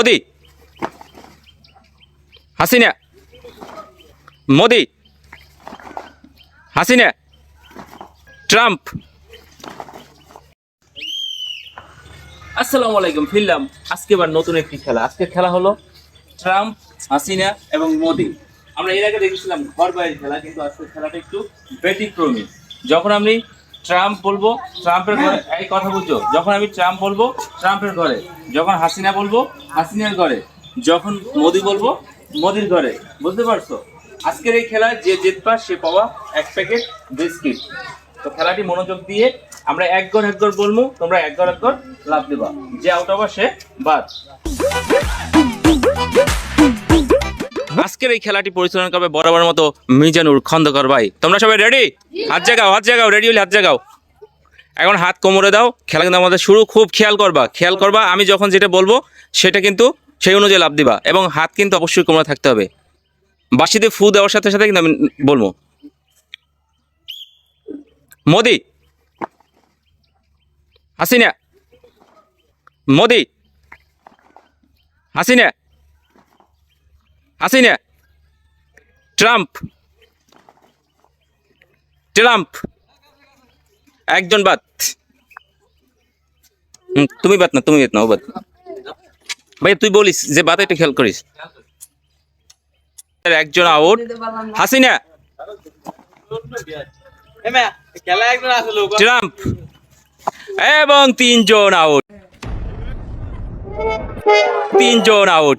Modi, Hasina, Modi, Hasina, Trump. আসসালামু আলাইকুম, ফিরলাম আজকে আবার নতুন একটি খেলা। আজকের খেলা হলো ট্রাম্প, হাসিনা এবং মোদি। আমরা এর আগে দেখেছিলাম ঘর বাইরের খেলা, কিন্তু আজকের খেলাটা একটু ব্যতিক্রমী। যখন আমি ট্রাম্প বলবো ট্রাম্পের ঘরে, এই কথা বুঝছো, যখন আমি ট্রাম্প বলবো ট্রাম্পের ঘরে, যখন হাসিনা বলবো হাসিনার ঘরে, যখন মোদি বলবো মোদির ঘরে। বুঝতে পারছো? আজকের এই খেলায় যে জিতবা সে পাওয়া এক প্যাকেট বিস্কিট। তো খেলাটি মনোযোগ দিয়ে আমরা এক ঘর বলবো, তোমরা এক ঘর লাভ দেবা। যে আউট হবে সে বাদ। আজকের এই খেলাটি পরিচালনা করবে বরাবর মতো মিজানুর খন্দকার ভাই। তোমরা সবাই রেডি? হাত জাগাও, রেডি হলে হাত জাগাও। এখন হাত কোমরে দাও। খেলা কিন্তু আমাদের শুরু। খুব খেয়াল করবা, আমি যখন যেটা বলবো সেটা কিন্তু সেই অনুযায়ী লাভ দিবা, এবং হাত কিন্তু অবশ্যই কোমরে থাকতে হবে। বাঁশিতে ফু দেওয়ার সাথে সাথে কিন্তু আমি বলবো মোদি, হাসিনা, মোদি, হাসিনা, হাসিনা, ট্রাম্প, ট্রাম্প। একজন বাদ। তুমি বাদ না, ও বাদ। ভাই তুই বলিস যে বাদ, একটু খেয়াল করিস। একজন আউট। হাসিনা, ট্রাম্প এবং তিনজন আউট। তিনজন আউট।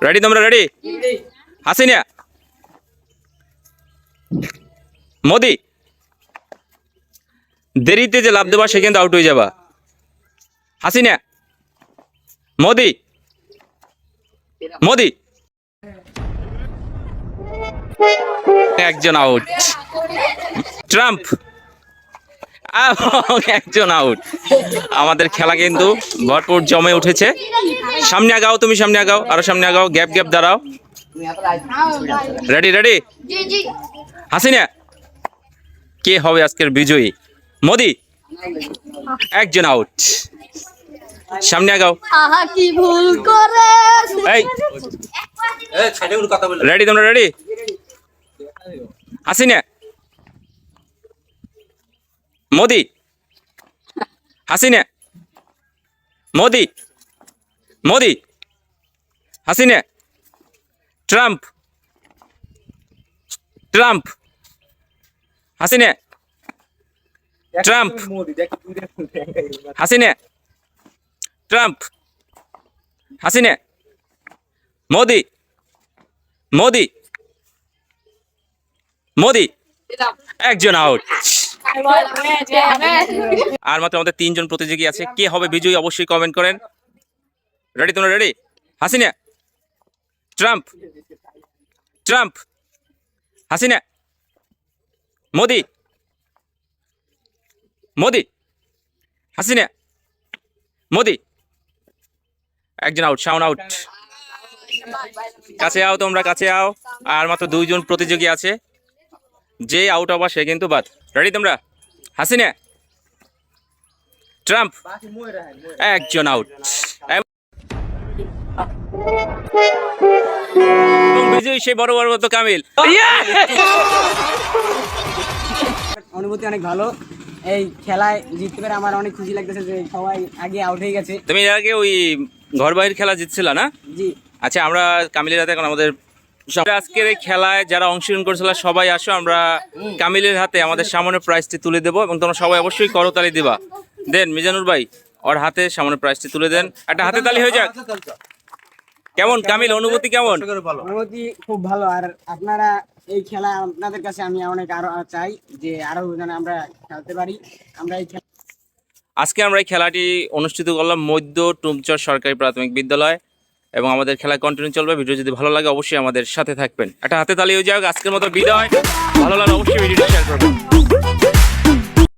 রেডি? তোমরা রেডি? হাসিনা, মোদি। দেরিতে যে লাভ দেবা সে কিন্তু আউট হয়ে যাবা। হাসিনা, মোদি, মোদি। একজন আউট। ট্রাম্প একজন আউট। আমাদের খেলা কিন্তু ভরপুর জমে উঠেছে। সামনে আগাও, তুমি সামনে আগাও, আরো সামনে আগাও, গ্যাপ দাঁড়াও। রেডি? হাসিনা, কে হবে আজকের বিজয়ী? মোদি। একজন আউট। সামনে আগাও। রেডি? তোমরা ready? Hasina, Modi, Hasina, Modi, Modi, Hasina, Trump, Trump, Hasina, Trump, Hasina, Trump, Hasina, Modi, Modi, Modi. একজন আউট। আর মাত্র আমাদের তিনজন প্রতিযোগী আছে। কে হবে বিজয়ী অবশ্যই কমেন্ট করেন। রেডি? তোমরা ready? Hasina, Trump, Trump, Hasina, Modi, Modi, Hasina, Modi. একজন আউট, শাওন আউট। কাছে আও, তোমরা কাছে আও। আর মাত্র দুইজন প্রতিযোগী আছে। যে আউট হবা সে কিন্তু বাদ। রেডি তোমরা? হাসিনা, ট্রাম্প, একজন আউট। বিজয়ী সে বড় মতো কামিল। অনুভূতি অনেক ভালো। এই খেলায় জিততে পেরে আমার অনেক খুশি লাগতেছে যে সবাই আগে আউট হয়ে গেছে। তুমি এর আগে ওই ঘর বাইরের খেলা জিতছিলা না? জি। আচ্ছা, আমরা কামিলের হাতে এখন আমাদের আজকের এই খেলায় যারা অংশগ্রহণ করেছিল সবাই আসো, আমরা কামিলের হাতে আমাদের সামনে প্রাইজটি তুলে দেবো, এবং তোমরা সবাই অবশ্যই করতালি দিবা। দেন মিজানুর ভাই ওর হাতে সামনে প্রাইজটি তুলে দেন। একটা হাতে তালি হয়ে যাক। কেমন কামিল, অনুভূতি কেমন? অনুভূতি খুব ভালো। আর আপনারা এই খেলা, আপনাদের কাছে আমি অনেক আরো চাই যে আরো যেন আমরা খেলতে পারি। আমরা এই আজকে আমরা এই খেলাটি অনুষ্ঠিত করলাম মধ্য টুমচর সরকারি প্রাথমিক বিদ্যালয়, এবং আমাদের খেলা কন্টিনিউ চলবে। ভিডিও যদি ভালো লাগে অবশ্যই আমাদের সাথে থাকবেন। একটা হাতে তালি হয়ে যাক। আজকের মতো বিদায়। ভালো লাগে অবশ্যই ভিডিওটি শেয়ার করবেন।